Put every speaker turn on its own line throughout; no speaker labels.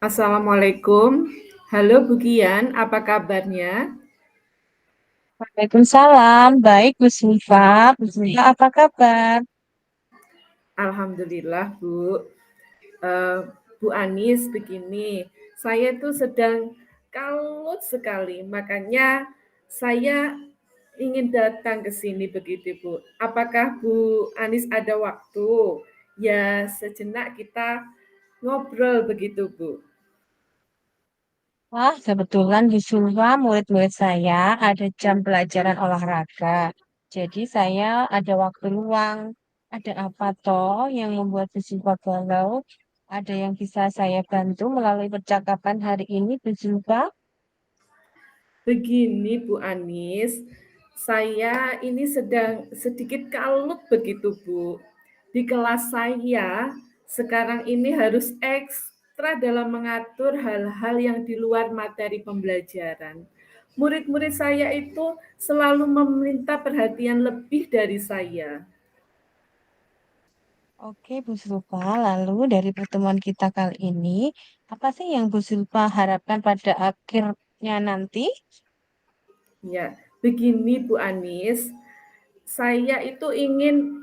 Assalamualaikum. Halo Bu Gian, apa kabarnya?
Waalaikumsalam, baik Bu Syifa. Bu Syifa apa kabar?
Alhamdulillah Bu. Eh, Bu Anis begini, saya tuh sedang kalut sekali, makanya saya ingin datang ke sini begitu Bu. Apakah Bu Anis ada waktu? Ya sejenak kita ngobrol begitu Bu.
Wah, kebetulan di Syifa murid-murid saya ada jam pelajaran olahraga. Jadi saya ada waktu luang. Ada apa toh yang membuat Bu Syifa galau? Ada yang bisa saya bantu melalui percakapan hari ini, Bu Syifa?
Begini Bu Anis, saya ini sedang sedikit kalut begitu Bu. Di kelas saya sekarang ini harus ekstra dalam mengatur hal-hal yang di luar materi pembelajaran. Murid-murid saya itu selalu meminta perhatian lebih dari saya.
Oke, Bu Syifa. Lalu dari pertemuan kita kali ini, apa sih yang Bu Syifa harapkan pada akhirnya nanti?
Ya, begini Bu Anis, saya itu ingin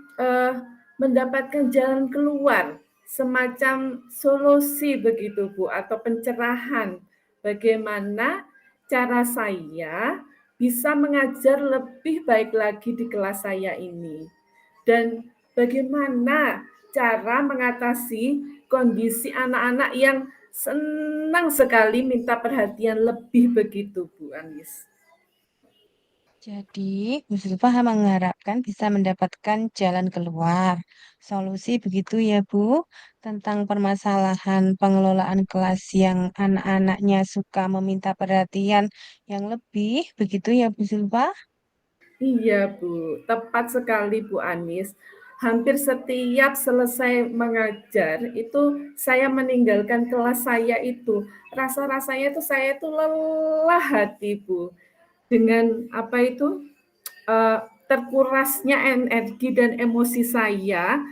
mendapatkan jalan keluar, semacam solusi begitu Bu, atau pencerahan bagaimana cara saya bisa mengajar lebih baik lagi di kelas saya ini. Dan bagaimana cara mengatasi kondisi anak-anak yang senang sekali minta perhatian lebih begitu Bu Anis.
Jadi, Bu Zulfa mengharapkan bisa mendapatkan jalan keluar. Solusi begitu ya, Bu, tentang permasalahan pengelolaan kelas yang anak-anaknya suka meminta perhatian yang lebih, begitu ya, Bu Zulfa?
Iya, Bu. Tepat sekali, Bu Anis. Hampir setiap selesai mengajar, itu saya meninggalkan kelas saya itu. Rasa-rasanya itu saya itu lelah hati, Bu. Dengan apa itu, terkurasnya energi dan emosi saya,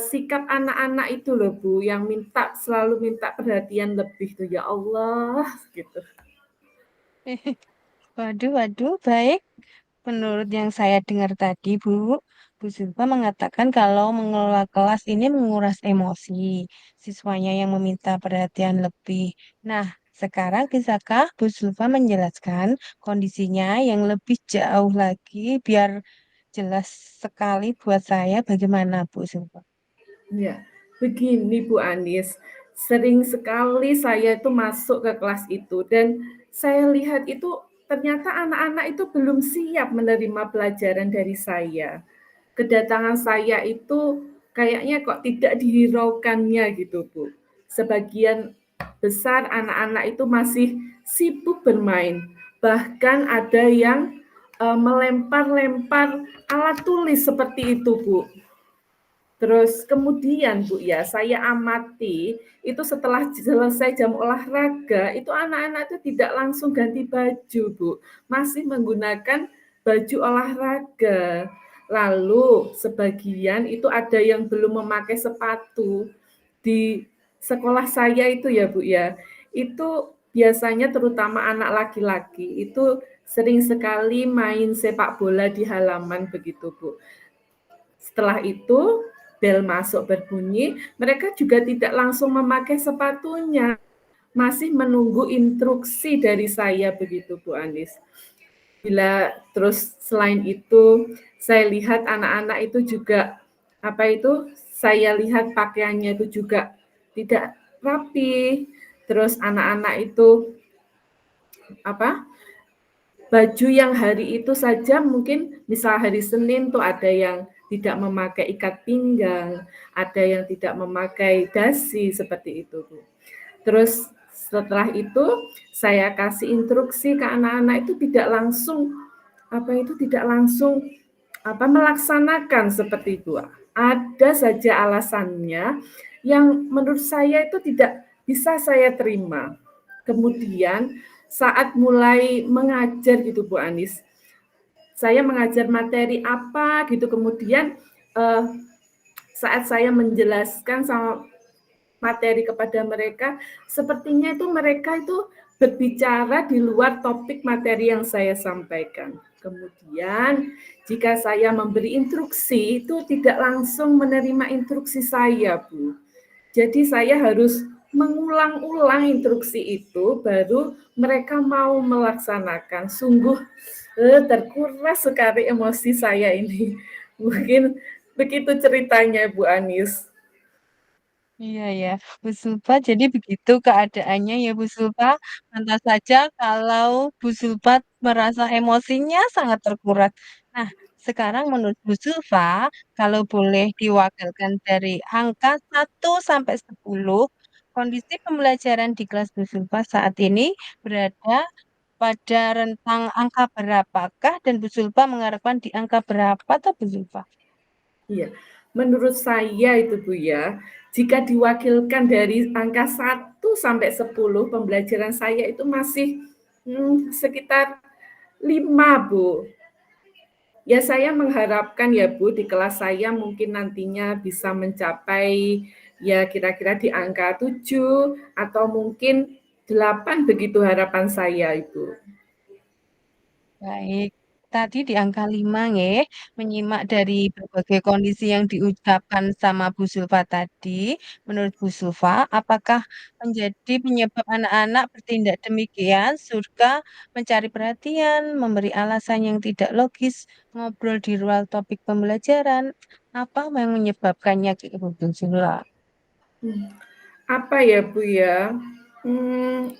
sikap anak-anak itu loh, Bu, yang selalu minta perhatian lebih tuh, ya Allah, gitu.
Waduh, waduh, baik. Menurut yang saya dengar tadi, Bu Zulfa mengatakan kalau mengelola kelas ini menguras emosi siswanya yang meminta perhatian lebih. Nah, sekarang bisakah Bu Zulfa menjelaskan kondisinya yang lebih jauh lagi biar jelas sekali buat saya bagaimana Bu Zulfa?
Ya, begini Bu Anis, sering sekali saya itu masuk ke kelas itu dan saya lihat itu ternyata anak-anak itu belum siap menerima pelajaran dari saya. Kedatangan saya itu kayaknya kok tidak dihiraukannya gitu Bu. Sebagian besar anak-anak itu masih sibuk bermain. Bahkan ada yang melempar-lempar alat tulis seperti itu Bu. Terus kemudian Bu ya, saya amati itu setelah selesai jam olahraga, itu anak-anak itu tidak langsung ganti baju Bu, masih menggunakan baju olahraga. Lalu sebagian itu ada yang belum memakai sepatu. Di sekolah saya itu ya Bu ya, itu biasanya terutama anak laki-laki itu sering sekali main sepak bola di halaman begitu Bu. Setelah itu, bel masuk berbunyi, mereka juga tidak langsung memakai sepatunya, masih menunggu instruksi dari saya begitu Bu Anis. Bila terus selain itu, saya lihat anak-anak itu juga apa itu? Saya lihat pakaiannya itu juga tidak rapi. Terus anak-anak itu apa? Baju yang hari itu saja mungkin misal hari Senin tuh ada yang tidak memakai ikat pinggang, ada yang tidak memakai dasi seperti itu, Bu. Terus setelah itu saya kasih instruksi ke anak-anak itu tidak langsung tidak langsung melaksanakan seperti itu. Ada saja alasannya yang menurut saya itu tidak bisa saya terima. Kemudian saat mulai mengajar gitu Bu Anis, saya mengajar materi apa gitu, kemudian saat saya menjelaskan sama materi kepada mereka, sepertinya itu mereka itu berbicara di luar topik materi yang saya sampaikan. Kemudian jika saya memberi instruksi itu tidak langsung menerima instruksi saya, Bu. Jadi saya harus mengulang-ulang instruksi itu baru mereka mau melaksanakan. Sungguh terkuras sekali emosi saya ini. Mungkin begitu ceritanya Bu Anis.
Iya ya, Bu Sulfa. Jadi begitu keadaannya ya Bu Sulfa. Pantas saja kalau Bu Sulfa merasa emosinya sangat terkuras. Nah, sekarang menurut Bu Sulfa, kalau boleh diwakilkan dari angka 1 sampai 10, kondisi pembelajaran di kelas Bu Sulfa saat ini berada pada rentang angka berapakah dan Bu Sulfa mengharapkan di angka berapa atau Bu Sulfa?
Iya, menurut saya itu Bu ya, jika diwakilkan dari angka 1 sampai 10, pembelajaran saya itu masih sekitar 5 Bu. Ya saya mengharapkan ya Bu, di kelas saya mungkin nantinya bisa mencapai ya kira-kira di angka 7 atau mungkin 8 begitu harapan saya Ibu.
Baik, tadi di angka 5 nggih, menyimak dari berbagai kondisi yang diucapkan sama Bu Sulfa tadi, menurut Bu Sulfa, apakah menjadi penyebab anak-anak bertindak demikian, surga mencari perhatian, memberi alasan yang tidak logis, ngobrol di luar topik pembelajaran, apa yang menyebabkannya ke Bu Sulfa?
Apa ya Bu ya?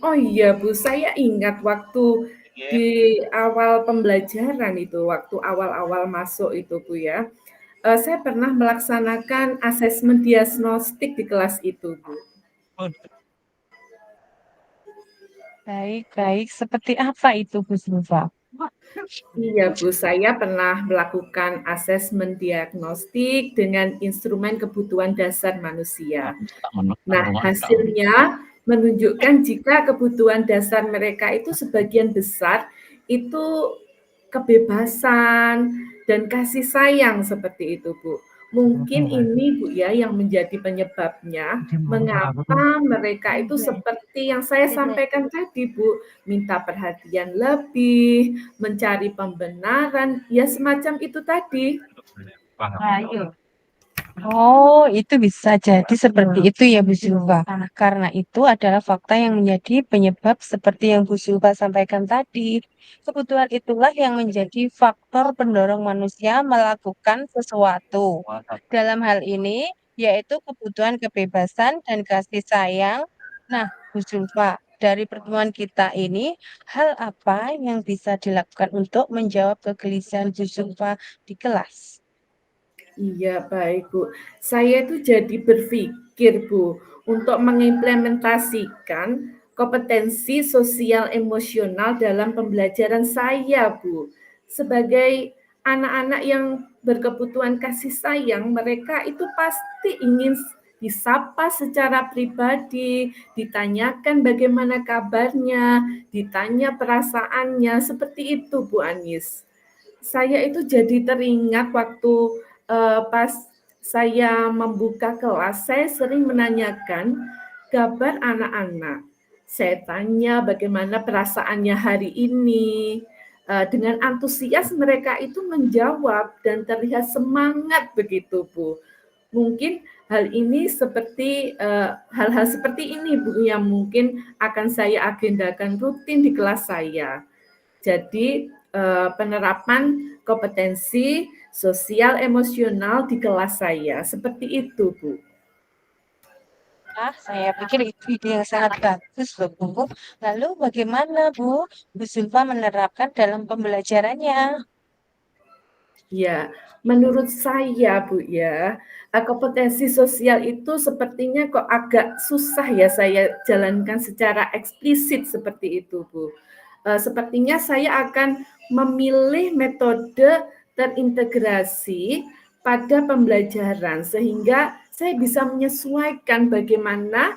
Oh iya Bu, saya ingat waktu di awal pembelajaran itu, waktu awal-awal masuk itu Bu ya, saya pernah melaksanakan asesmen diagnostik di kelas itu Bu.
Baik, baik. Seperti apa itu Bu Sulfa?
Iya Bu, saya pernah melakukan asesmen diagnostik dengan instrumen kebutuhan dasar manusia. Nah, hasilnya menunjukkan jika kebutuhan dasar mereka itu sebagian besar itu kebebasan dan kasih sayang seperti itu, Bu. Mungkin ini Bu ya yang menjadi penyebabnya mengapa mereka itu seperti yang saya sampaikan tadi, Bu, minta perhatian lebih, mencari pembenaran, ya semacam itu tadi.
Ayo. Oh, itu bisa jadi seperti itu ya Bu Zulfa. Karena itu adalah fakta yang menjadi penyebab seperti yang Bu Zulfa sampaikan tadi. Kebutuhan itulah yang menjadi faktor pendorong manusia melakukan sesuatu. Dalam hal ini, yaitu kebutuhan kebebasan dan kasih sayang. Nah, Bu Zulfa, dari pertemuan kita ini, hal apa yang bisa dilakukan untuk menjawab kegelisahan Bu Zulfa di kelas?
Iya, baik, Bu. Saya itu jadi berpikir, Bu, untuk mengimplementasikan kompetensi sosial emosional dalam pembelajaran saya, Bu. Sebagai anak-anak yang berkebutuhan kasih sayang, mereka itu pasti ingin disapa secara pribadi, ditanyakan bagaimana kabarnya, ditanya perasaannya, seperti itu, Bu Anis. Saya itu jadi teringat waktu pas saya membuka kelas, saya sering menanyakan kabar anak-anak. Saya tanya bagaimana perasaannya hari ini. Dengan antusias mereka itu menjawab dan terlihat semangat begitu, Bu. Mungkin hal ini seperti hal-hal seperti ini, Bu, yang mungkin akan saya agendakan rutin di kelas saya. Jadi penerapan kompetensi sosial emosional di kelas saya, seperti itu, Bu.
Ah, saya pikir itu ide yang sangat bagus loh, Bu. Lalu bagaimana, Bu Zulfa menerapkan dalam pembelajarannya?
Ya, menurut saya, Bu, ya, kompetensi sosial itu sepertinya kok agak susah ya saya jalankan secara eksplisit seperti itu, Bu. Sepertinya saya akan memilih metode terintegrasi pada pembelajaran sehingga saya bisa menyesuaikan bagaimana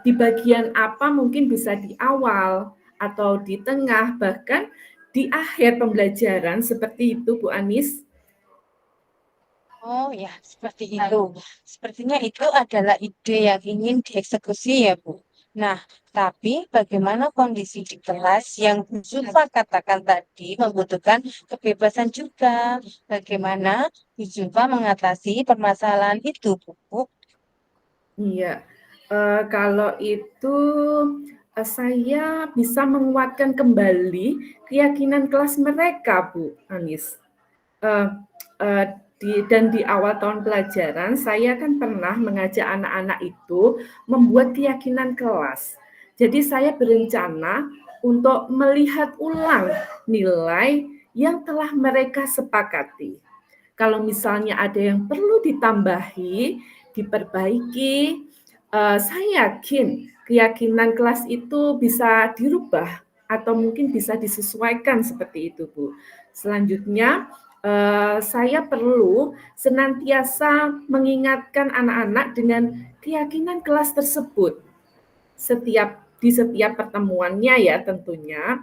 di bagian apa mungkin bisa di awal atau di tengah bahkan di akhir pembelajaran seperti itu Bu Anis.
Oh ya, seperti itu. Sepertinya itu adalah ide yang ingin dieksekusi ya, Bu. Nah, tapi bagaimana kondisi di kelas yang Bu Zulfa katakan tadi membutuhkan kebebasan juga? Bagaimana Bu Zulfa mengatasi permasalahan itu, Bu?
Iya, kalau itu, saya bisa menguatkan kembali keyakinan kelas mereka, Bu Anis. Eee eee, di awal tahun pelajaran, saya kan pernah mengajak anak-anak itu membuat keyakinan kelas. Jadi saya berencana untuk melihat ulang nilai yang telah mereka sepakati. Kalau misalnya ada yang perlu ditambahi, diperbaiki, saya yakin keyakinan kelas itu bisa dirubah atau mungkin bisa disesuaikan seperti itu, Bu. Selanjutnya, saya perlu senantiasa mengingatkan anak-anak dengan keyakinan kelas tersebut. Di setiap pertemuannya ya tentunya,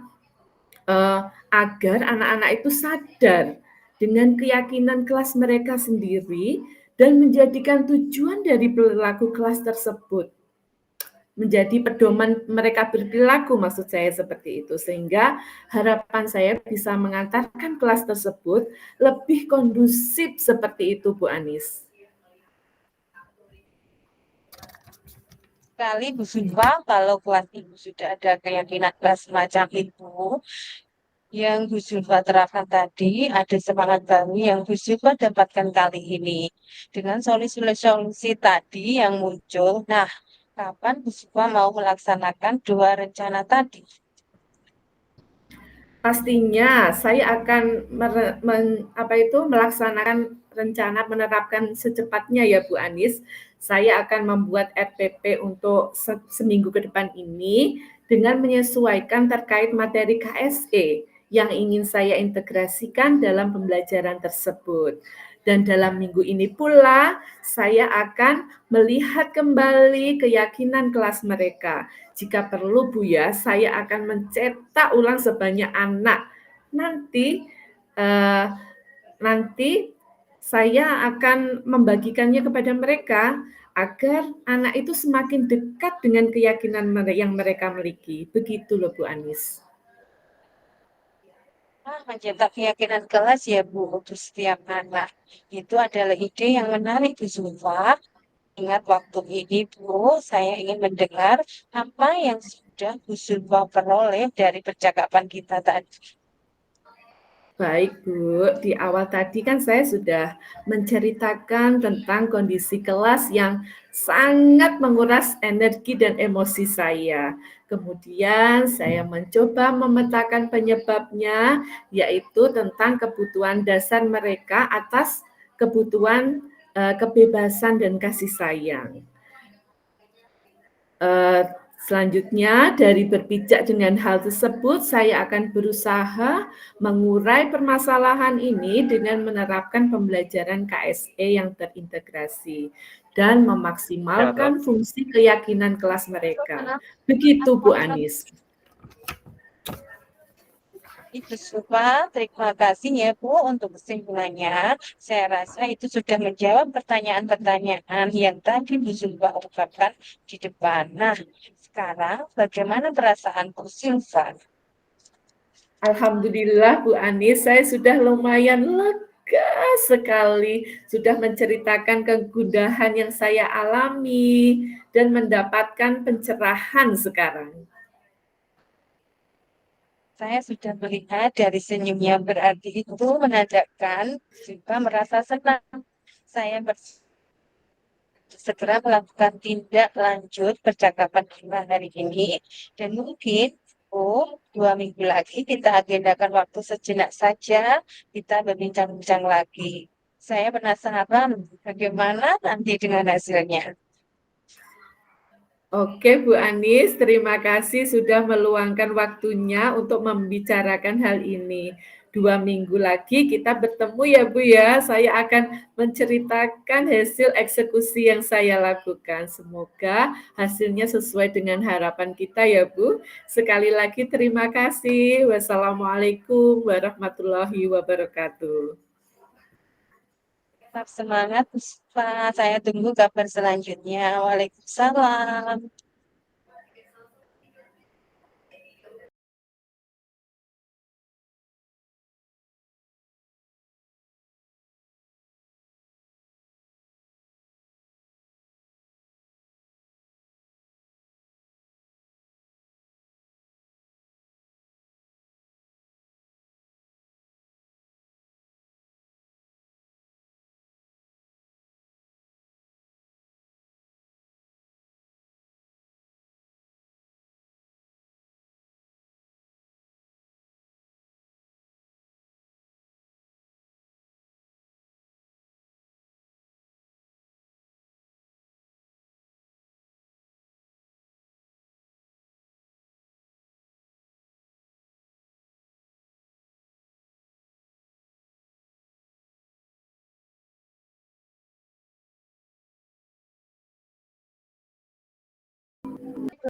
agar anak-anak itu sadar dengan keyakinan kelas mereka sendiri dan menjadikan tujuan dari perilaku kelas tersebut menjadi pedoman mereka berperilaku, maksud saya seperti itu. Sehingga harapan saya bisa mengantarkan kelas tersebut lebih kondusif seperti itu, Bu Anis.
Sekali Bu Zulfa, kalau kelas Ibu sudah ada keyakinan kelas semacam itu, yang Bu Zulfa terapkan tadi, ada semangat baru yang Bu Zulfa dapatkan kali ini. Dengan solusi-solusi tadi yang muncul, nah, kapan Bu Zulfa mau melaksanakan dua rencana tadi?
Pastinya saya akan melaksanakan rencana menerapkan secepatnya ya Bu Anis. Saya akan membuat RPP untuk seminggu ke depan ini dengan menyesuaikan terkait materi KSE yang ingin saya integrasikan dalam pembelajaran tersebut. Dan dalam minggu ini pula saya akan melihat kembali keyakinan kelas mereka. Jika perlu Bu ya, saya akan mencetak ulang sebanyak anak. Nanti eh, nanti saya akan membagikannya kepada mereka agar anak itu semakin dekat dengan keyakinan yang mereka miliki. Begitu loh Bu Anis.
Ah, mencetak keyakinan kelas ya Bu untuk setiap anak. Itu adalah ide yang menarik Bu Zulfa. Ingat waktu ini Bu, saya ingin mendengar apa yang sudah Bu Zulfa peroleh dari percakapan kita tadi.
Baik Bu, di awal tadi kan saya sudah menceritakan tentang kondisi kelas yang sangat menguras energi dan emosi saya. Kemudian saya mencoba memetakan penyebabnya, yaitu tentang kebutuhan dasar mereka atas kebutuhan kebebasan dan kasih sayang. Eee, Selanjutnya dari berpijak dengan hal tersebut, saya akan berusaha mengurai permasalahan ini dengan menerapkan pembelajaran KSE yang terintegrasi dan
Ya, toh.
memaksimalkan fungsi keyakinan kelas mereka. Begitu Bu Anis.
Itu Supa, terima kasih ya Bu untuk kesimpulannya. Saya rasa itu sudah menjawab pertanyaan-pertanyaan yang tadi Bu Zulfa ungkapkan di depan. Nah, sekarang bagaimana perasaan Bu Zulfa?
Alhamdulillah Bu Anis, saya sudah lumayan lega sekali, sudah menceritakan kegundahan yang saya alami dan mendapatkan pencerahan sekarang.
Saya sudah melihat dari senyumnya berarti itu menandakan Zulfa merasa senang. Saya segera melakukan tindak lanjut percakapan kita hari ini. Dan mungkin, oh, 2 minggu lagi kita agendakan waktu sejenak saja, kita berbincang-bincang lagi. Saya penasaran bagaimana nanti dengan hasilnya.
Oke Bu Anis, terima kasih sudah meluangkan waktunya untuk membicarakan hal ini. 2 minggu lagi kita bertemu ya Bu ya. Saya akan menceritakan hasil eksekusi yang saya lakukan. Semoga hasilnya sesuai dengan harapan kita ya Bu. Sekali lagi terima kasih. Wassalamualaikum warahmatullahi wabarakatuh.
Tetap semangat, Puspa. Saya tunggu kabar selanjutnya. Waalaikumsalam.